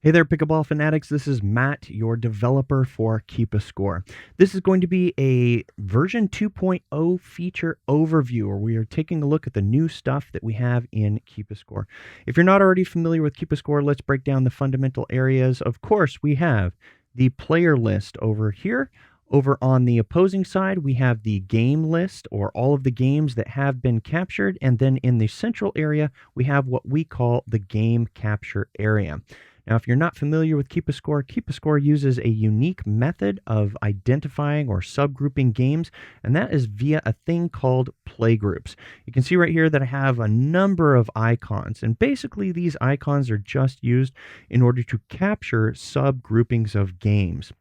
Hey there, pickleball fanatics. This is Matt, your developer for KeepaScore. This is going to be a version 2.0 feature overview, where we are taking a look at the new stuff that we have in KeepaScore. If you're not already familiar with KeepaScore, let's break down the fundamental areas. Of course, we have the player list over here. Over on the opposing side, we have the game list, or all of the games that have been captured. And then in the central area, we have what we call the game capture area. Now, if you're not familiar with KeepaScore uses a unique method of identifying or subgrouping games, and that is via a thing called playgroups. You can see right here that I have a number of icons, and basically these icons are just used in order to capture subgroupings of games.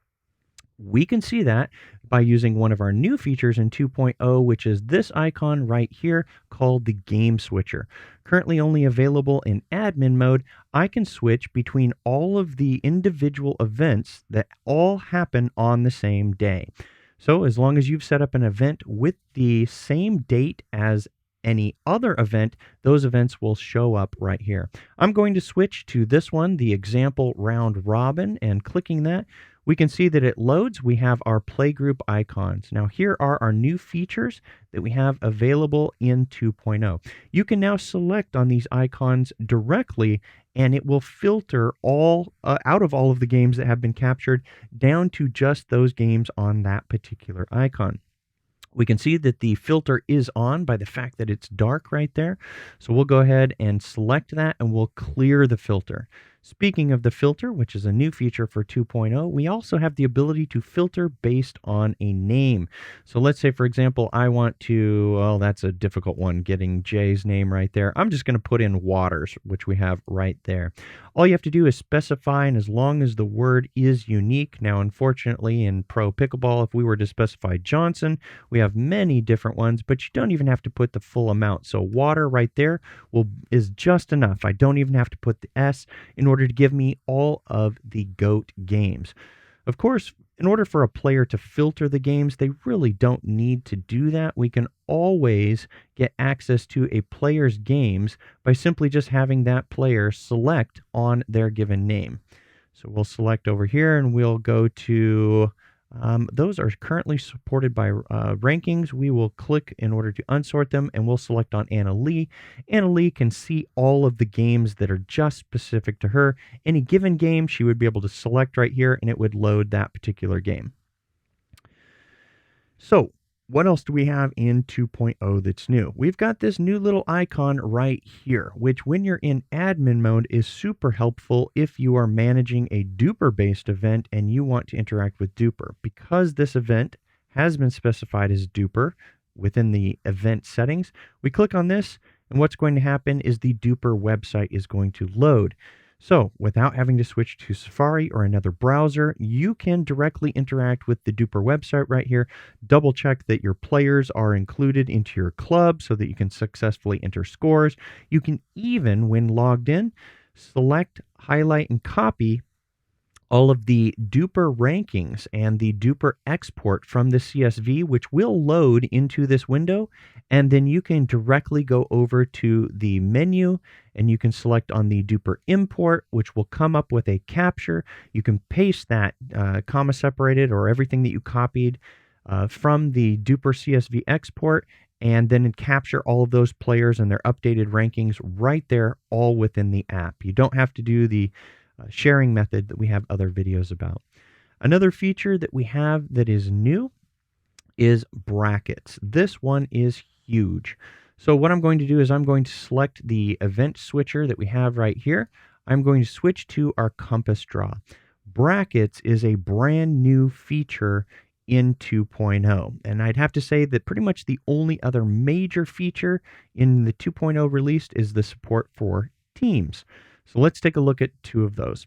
We can see that by using one of our new features in 2.0, which is this icon right here called the Game Switcher. Currently only available in admin mode, I can switch between all of the individual events that all happen on the same day. So as long as you've set up an event with the same date as any other event, those events will show up right here. I'm going to switch to this one, the example round robin, and clicking that, we can see that it loads. We have our playgroup icons. Now here are our new features that we have available in 2.0. You can now select on these icons directly, and it will filter all out of all of the games that have been captured down to just those games on that particular icon. We can see that the filter is on by the fact that it's dark right there. So we'll go ahead and select that, and we'll clear the filter. Speaking of the filter, which is a new feature for 2.0, we also have the ability to filter based on a name. So let's say, for example, I want to, well, that's a difficult one, getting Jay's name right there. I'm just going to put in Waters, which we have right there. All you have to do is specify, and as long as the word is unique. Now, unfortunately, in Pro Pickleball, if we were to specify Johnson, we have many different ones, but you don't even have to put the full amount. So water right there is just enough. I don't even have to put the S in order to give me all of the GOAT games. Of course, in order for a player to filter the games, they really don't need to do that. We can always get access to a player's games by simply just having that player select on their given name. So we'll select over here, and we'll go to those are currently supported by rankings. We will click in order to unsort them, and we'll select on Anna Lee. Anna Lee can see all of the games that are just specific to her. Any given game, she would be able to select right here, and it would load that particular game. So what else do we have in 2.0 that's new? We've got this new little icon right here, which when you're in admin mode is super helpful if you are managing a duper-based event and you want to interact with duper. Because this event has been specified as duper within the event settings, we click on this, and what's going to happen is the duper website is going to load. So without having to switch to Safari or another browser, you can directly interact with the duper website right here. Double check that your players are included into your club so that you can successfully enter scores. You can even, when logged in, select, highlight, and copy all of the duper rankings and the duper export from the CSV, which will load into this window. And then you can directly go over to the menu, and you can select on the duper import, which will come up with a capture. You can paste that comma separated or everything that you copied from the duper CSV export, and then capture all of those players and their updated rankings right there, all within the app. You don't have to do the sharing method that we have other videos about. Another feature that we have that is new is brackets. This one is huge. So what I'm going to do is I'm going to select the event switcher that we have right here. I'm going to switch to our compass draw. Brackets is a brand new feature in 2.0. And I'd have to say that pretty much the only other major feature in the 2.0 release is the support for teams. So let's take a look at two of those.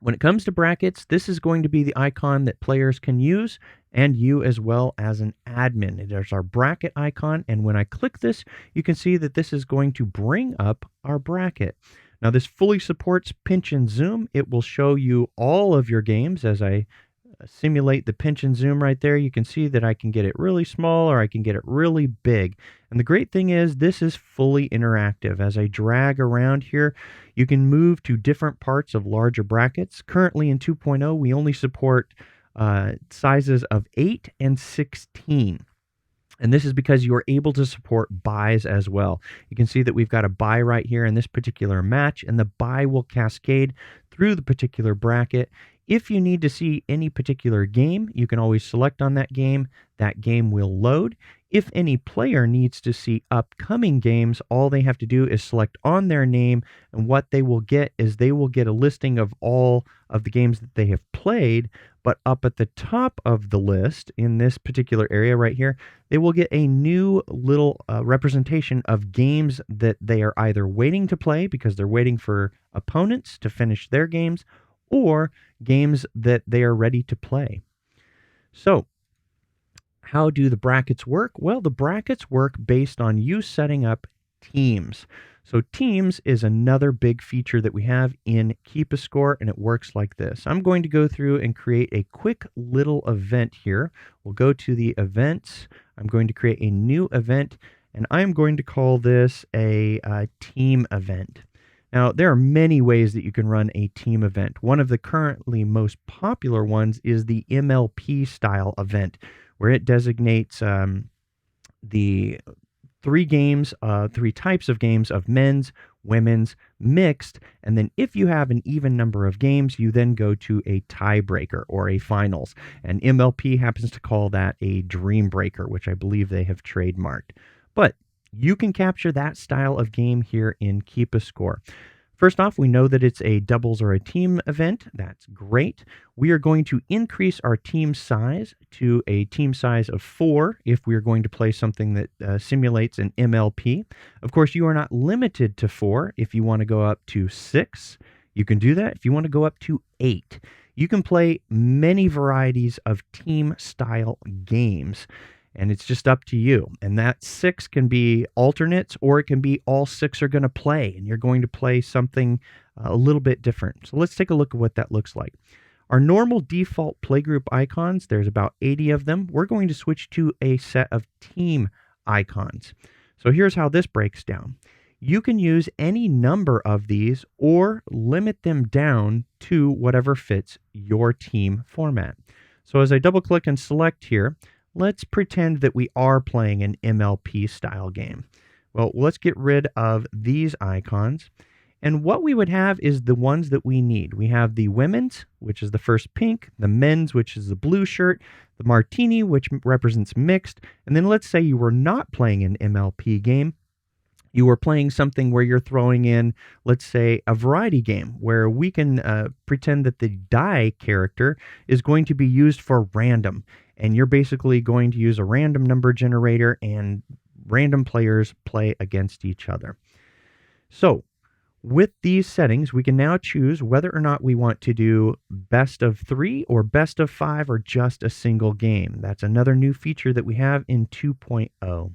When it comes to brackets, this is going to be the icon that players can use, and you as well as an admin. There's our bracket icon, and when I click this, you can see that this is going to bring up our bracket. Now this fully supports pinch and zoom. It will show you all of your games as I simulate the pinch and zoom right there, you can see that I can get it really small or I can get it really big. And the great thing is this is fully interactive. As I drag around here, you can move to different parts of larger brackets. Currently in 2.0, we only support sizes of 8 and 16. And this is because you are able to support buys as well. You can see that we've got a buy right here in this particular match, and the buy will cascade through the particular bracket. If you need to see any particular game, you can always select on that game. That game will load. If any player needs to see upcoming games, all they have to do is select on their name, and what they will get is they will get a listing of all of the games that they have played, but up at the top of the list in this particular area right here, they will get a new little representation of games that they are either waiting to play because they're waiting for opponents to finish their games, or games that they are ready to play. So, how do the brackets work? Well, the brackets work based on you setting up teams. So teams is another big feature that we have in KeepaScore, and it works like this. I'm going to go through and create a quick little event here. We'll go to the events. I'm going to create a new event, and I'm going to call this a team event. Now, there are many ways that you can run a team event. One of the currently most popular ones is the MLP style event, where it designates the three types of games of men's, women's, mixed, and then if you have an even number of games, you then go to a tiebreaker or a finals. And MLP happens to call that a dream breaker, which I believe they have trademarked. But you can capture that style of game here in KeepaScore. First off, we know that it's a doubles or a team event. That's great. We are going to increase our team size to a team size of 4 if we are going to play something that simulates an MLP. Of course, you are not limited to 4. If you want to go up to 6, you can do that. If you want to go up to 8, you can play many varieties of team-style games. And it's just up to you. And that 6 can be alternates, or it can be all 6 are going to play, and you're going to play something a little bit different. So let's take a look at what that looks like. Our normal default playgroup icons, there's about 80 of them. We're going to switch to a set of team icons. So here's how this breaks down. You can use any number of these or limit them down to whatever fits your team format. So as I double click and select here, let's pretend that we are playing an MLP style game. Well, let's get rid of these icons. And what we would have is the ones that we need. We have the women's, which is the first pink, the men's, which is the blue shirt, the martini, which represents mixed. And then let's say you were not playing an MLP game. You were playing something where you're throwing in, let's say, a variety game where we can pretend that the die character is going to be used for random. And you're basically going to use a random number generator, and random players play against each other. So with these settings, we can now choose whether or not we want to do best of 3 or best of 5 or just a single game. That's another new feature that we have in 2.0.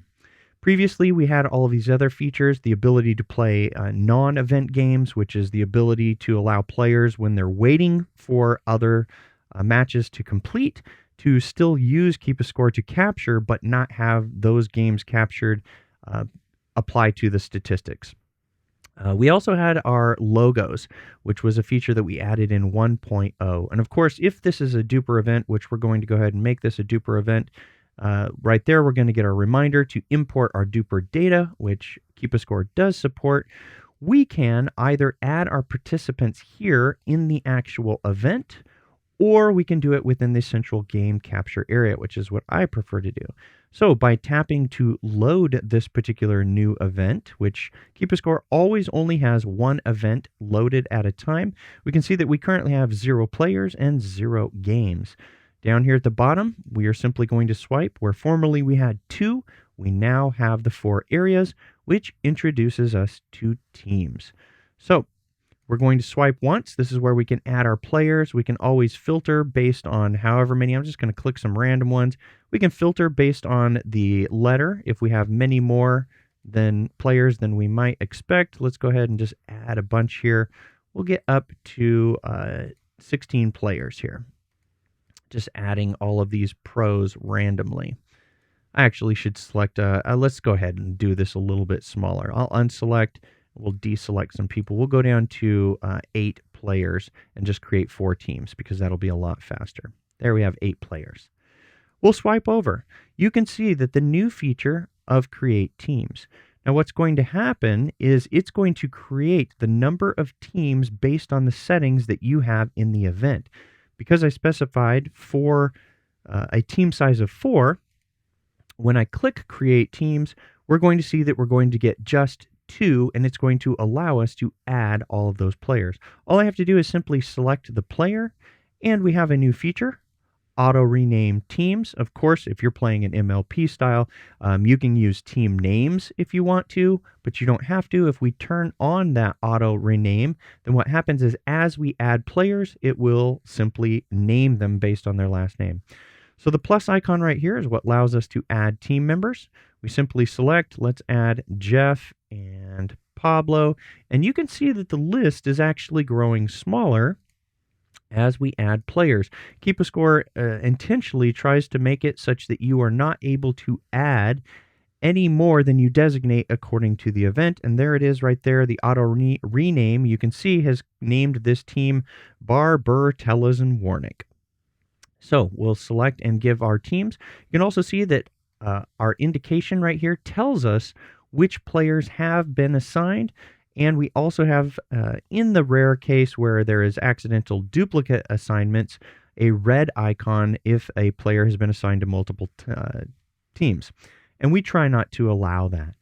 Previously, we had all of these other features, the ability to play non-event games, which is the ability to allow players, when they're waiting for other matches to complete, to still use KeepaScore to capture, but not have those games captured apply to the statistics. We also had our logos, which was a feature that we added in 1.0. And of course, if this is a duper event, which we're going to go ahead and make this a duper event, right there, we're going to get our reminder to import our duper data, which KeepaScore does support. We can either add our participants here in the actual event, or we can do it within the central game capture area, which is what I prefer to do. So by tapping to load this particular new event, which KeepaScore always only has one event loaded at a time, we can see that we currently have 0 players and 0 games. Down here at the bottom, we are simply going to swipe. Where formerly we had 2, we now have the 4 areas, which introduces us to teams. So we're going to swipe once. This is where we can add our players. We can always filter based on however many. I'm just going to click some random ones. We can filter based on the letter. If we have many more than players than we might expect, let's go ahead and just add a bunch here. We'll get up to 16 players here. just adding all of these pros randomly. I actually should select, let's go ahead and do this a little bit smaller. I'll unselect, we'll deselect some people. We'll go down to 8 players and just create 4 teams because that'll be a lot faster. There we have 8 players. We'll swipe over. You can see that the new feature of create teams. Now what's going to happen is it's going to create the number of teams based on the settings that you have in the event. Because I specified for a team size of 4, when I click create teams, we're going to see that we're going to get just 2, and it's going to allow us to add all of those players. All I have to do is simply select the player, and we have a new feature, auto rename teams. Of course, if you're playing an MLP style, you can use team names if you want to, but you don't have to. If we turn on that auto rename, then what happens is as we add players, it will simply name them based on their last name. So the plus icon right here is what allows us to add team members. We simply select, let's add Jeff and Pablo, and you can see that the list is actually growing smaller as we add players. KeepaScore intentionally tries to make it such that you are not able to add any more than you designate according to the event. And there it is right there. The auto rename, you can see, has named this team Barr, Burr, Tellez, and Warnick. So we'll select and give our teams. You can also see that our indication right here tells us which players have been assigned. And we also have, in the rare case where there is accidental duplicate assignments, a red icon if a player has been assigned to multiple teams. And we try not to allow that.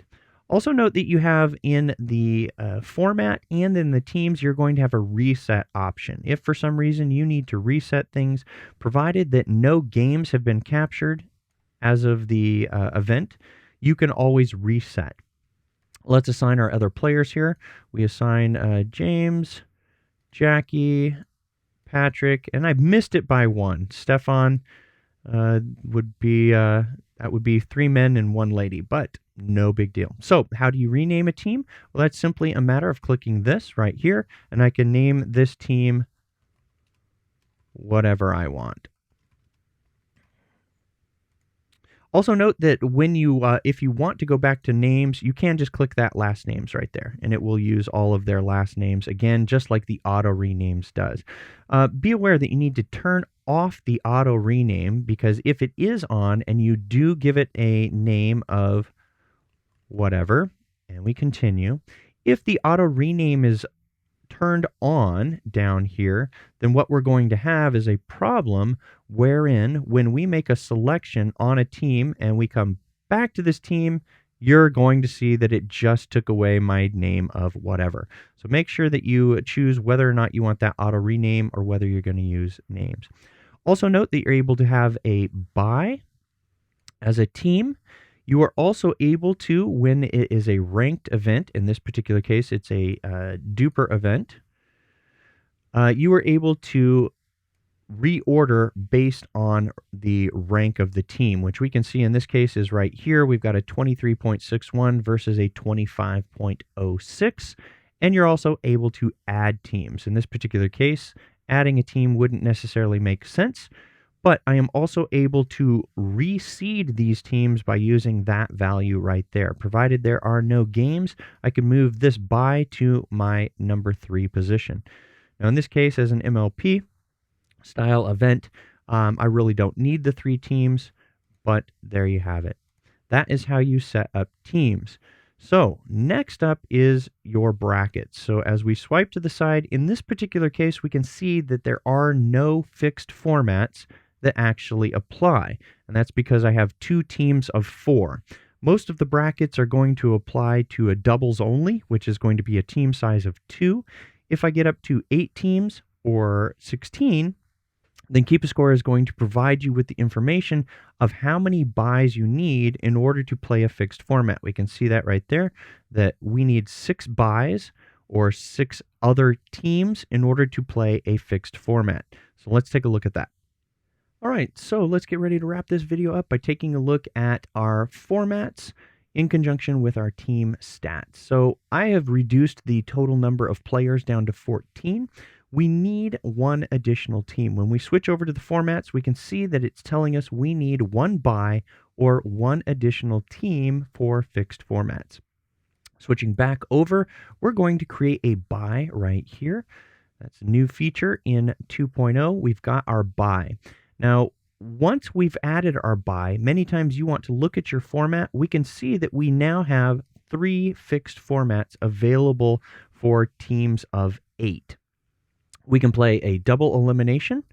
Also note that you have in the format and in the teams, you're going to have a reset option. If for some reason you need to reset things, provided that no games have been captured as of the event, you can always reset. Let's assign our other players here. We assign James, Jackie, Patrick, and I've missed it by 1. Stefan would be, that would be 3 men and 1 lady, but no big deal. So how do you rename a team? Well, that's simply a matter of clicking this right here, and I can name this team whatever I want. Also note that when you, if you want to go back to names, you can just click that last names right there, and it will use all of their last names, again, just like the auto renames does. Be aware that you need to turn off the auto rename, because if it is on and you do give it a name of whatever, and we continue, if the auto rename is turned on down here, then what we're going to have is a problem wherein when we make a selection on a team and we come back to this team, you're going to see that it just took away my name of whatever. So make sure that you choose whether or not you want that auto rename or whether you're going to use names. Also note that you're able to have a bye as a team. You are also able to, when it is a ranked event, in this particular case, it's a duper event, you are able to reorder based on the rank of the team, which we can see in this case is right here. We've got a 23.61 versus a 25.06, and you're also able to add teams. In this particular case, adding a team wouldn't necessarily make sense, but I am also able to reseed these teams by using that value right there. Provided there are no games, I can move this bye to my number 3 position. Now in this case, as an MLP style event, I really don't need the 3 teams, but there you have it. That is how you set up teams. So next up is your brackets. So as we swipe to the side, in this particular case, we can see that there are no fixed formats that actually apply. And that's because I have 2 teams of 4. Most of the brackets are going to apply to a doubles only, which is going to be a team size of 2. If I get up to 8 teams or 16, then KeepaScore is going to provide you with the information of how many buys you need in order to play a fixed format. We can see that right there, that we need 6 buys or 6 other teams in order to play a fixed format. So let's take a look at that. All right, so let's get ready to wrap this video up by taking a look at our formats in conjunction with our team stats. So I have reduced the total number of players down to 14. we need one additional team. When we switch over to the formats, we can see that it's telling us we need one bye or one additional team for fixed formats. Switching back over, we're going to create a bye right here. That's a new feature in 2.0. We've got our bye. Now, once we've added our bye, many times you want to look at your format, we can see that we now have 3 fixed formats available for teams of 8. We can play a double elimination,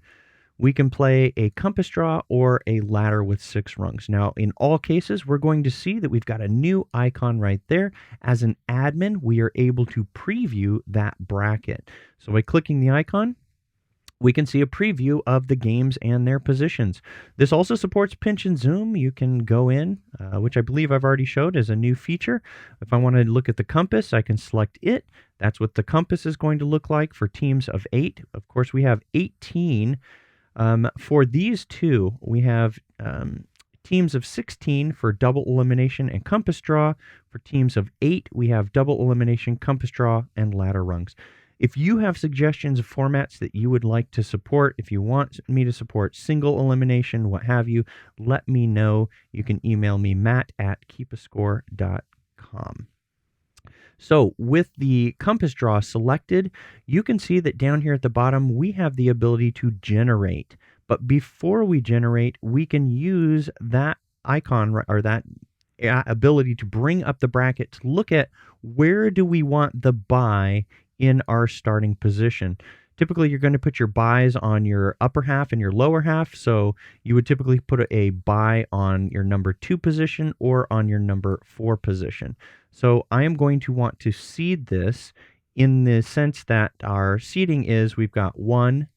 we can play a compass draw, or a ladder with 6 rungs. Now, in all cases, we're going to see that we've got a new icon right there. As an admin, we are able to preview that bracket. So by clicking the icon, we can see a preview of the games and their positions. This also supports pinch and zoom. You can go in, which I believe I've already showed as a new feature. If I want to look at the compass, I can select it. That's what the compass is going to look like for teams of 8. Of course, we have 18. For these two, we have teams of 16 for double elimination and compass draw. For teams of 8, we have double elimination, compass draw, and ladder rungs. If you have suggestions of formats that you would like to support, if you want me to support single elimination, what have you, let me know. You can email me, matt@keepascore.com. So with the compass draw selected, you can see that down here at the bottom, we have the ability to generate. But before we generate, we can use that icon or that ability to bring up the bracket to look at where do we want the bye in our starting position. Typically, you're going to put your byes on your upper half and your lower half. So you would typically put a bye on your number 2 position or on your number 4 position. So I am going to want to seed this in the sense that our seeding is we've got 1,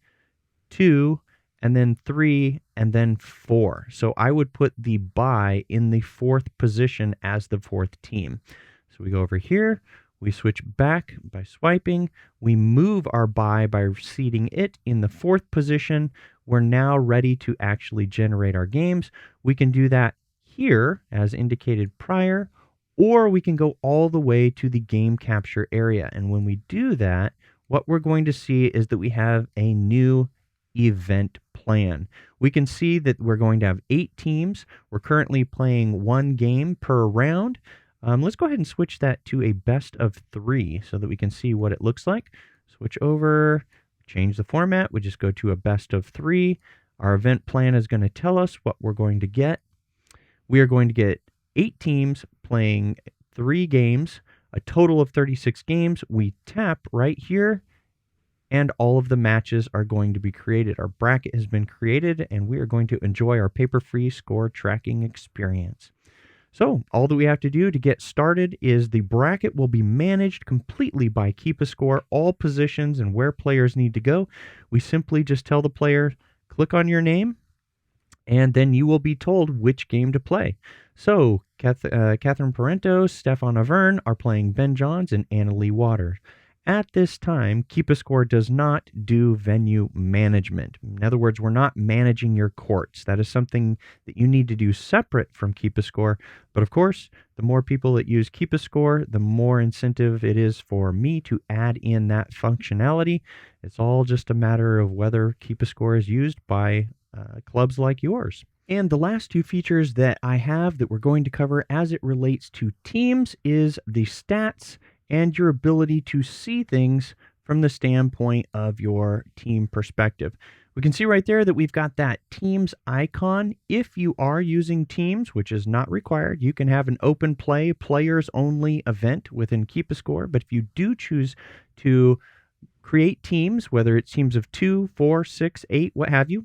2, and then 3, and then 4. So I would put the bye in the 4th position as the 4th team. So we go over here. We switch back by swiping. We move our bye by seating it in the 4th position. We're now ready to actually generate our games. We can do that here, as indicated prior, or we can go all the way to the game capture area. And when we do that, what we're going to see is that we have a new event plan. We can see that we're going to have 8 teams. We're currently playing 1 game per round. Let's go ahead and switch that to a best of 3 so that we can see what it looks like. Switch over, change the format. We just go to a best of 3. Our event plan is going to tell us what we're going to get. We are going to get 8 teams playing 3 games, a total of 36 games. We tap right here, and all of the matches are going to be created. Our bracket has been created, and we are going to enjoy our paper-free score tracking experience. So all that we have to do to get started is the bracket will be managed completely by KeepaScore, all positions and where players need to go. We simply just tell the player, click on your name, and then you will be told which game to play. So Catherine Parento, Stefan Avern are playing Ben Johns and Anna Lee Waters. At this time, KeepaScore does not do venue management. In other words, we're not managing your courts. That is something that you need to do separate from KeepaScore. But of course, the more people that use KeepaScore, the more incentive it is for me to add in that functionality. It's all just a matter of whether KeepaScore is used by clubs like yours. And the last 2 features that I have that we're going to cover as it relates to teams is the stats and your ability to see things from the standpoint of your team perspective. We can see right there that we've got that Teams icon. If you are using Teams, which is not required, you can have an open play, players only event within KeepaScore. But if you do choose to create teams, whether it's teams of 2, 4, 6, 8, what have you,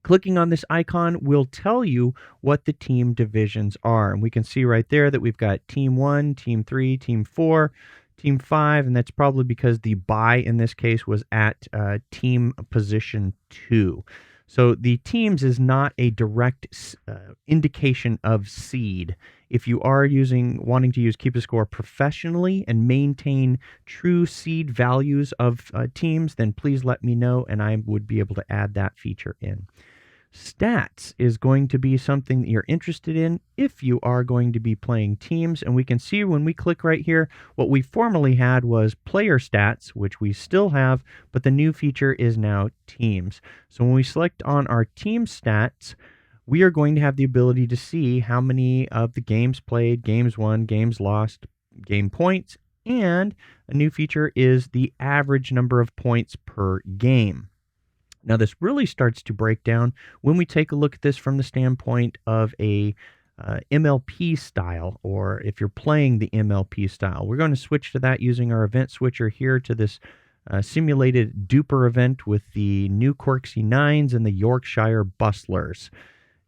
clicking on this icon will tell you what the team divisions are. And we can see right there that we've got Team 1, Team 3, Team 4, Team 5, and that's probably because the bye in this case was at team position 2. So the teams is not a direct indication of seed. If you are wanting to use KeepaScore professionally and maintain true seed values of teams, then please let me know, and I would be able to add that feature in. Stats is going to be something that you're interested in if you are going to be playing teams. And we can see when we click right here, what we formerly had was player stats, which we still have, but the new feature is now teams. So when we select on our team stats, we are going to have the ability to see how many of the games played, games won, games lost, game points, and a new feature is the average number of points per game. Now, this really starts to break down when we take a look at this from the standpoint of a MLP style, or if you're playing the MLP style. We're going to switch to that using our event switcher here to this simulated duper event with the New Corksy Nines and the Yorkshire Bustlers.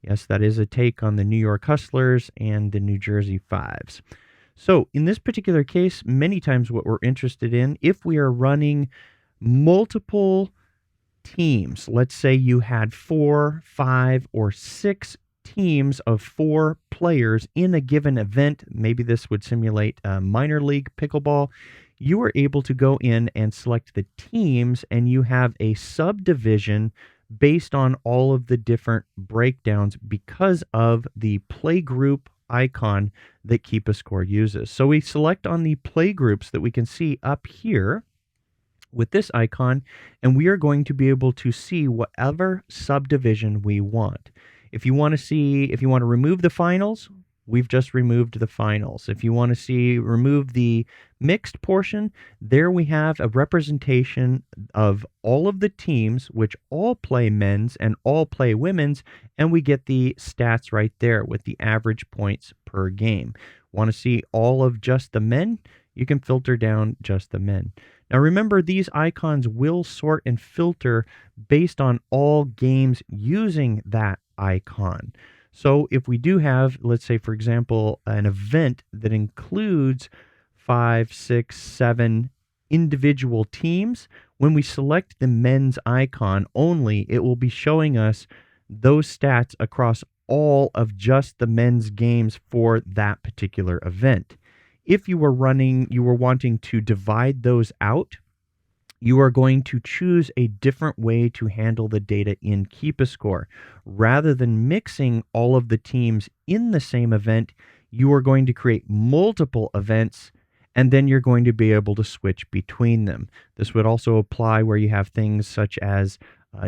Yes, that is a take on the New York Hustlers and the New Jersey Fives. So in this particular case, many times what we're interested in, if we are running multiple teams, let's say you had 4, 5, or 6 teams of 4 players in a given event, maybe this would simulate minor league pickleball, you are able to go in and select the teams, and you have a subdivision based on all of the different breakdowns because of the play group icon that KeepaScore uses. So we select on the play groups that we can see up here with this icon, and we are going to be able to see whatever subdivision we want. If you want to remove the finals, we've just removed the finals. If you want to remove the mixed portion, there we have a representation of all of the teams, which all play men's and all play women's, and we get the stats right there with the average points per game. Want to see all of just the men? You can filter down just the men. Now remember, these icons will sort and filter based on all games using that icon. So if we do have, let's say, for example, an event that includes 5, 6, 7 individual teams, when we select the men's icon only, it will be showing us those stats across all of just the men's games for that particular event. If you were wanting to divide those out, you are going to choose a different way to handle the data in KeepaScore. Rather than mixing all of the teams in the same event, you are going to create multiple events, and then you're going to be able to switch between them. This would also apply where you have things such as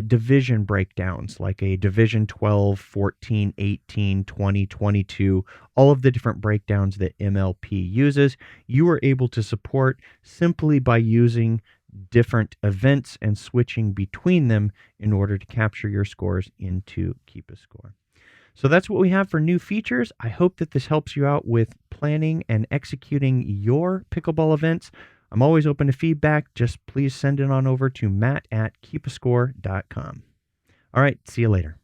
division breakdowns, like a division 12, 14, 18, 20, 22, all of the different breakdowns that MLP uses. You are able to support simply by using different events and switching between them in order to capture your scores into KeepaScore. So that's what we have for new features. I hope that this helps you out with planning and executing your pickleball events. I'm always open to feedback. Just please send it on over to matt@keepascore.com. All right, see you later.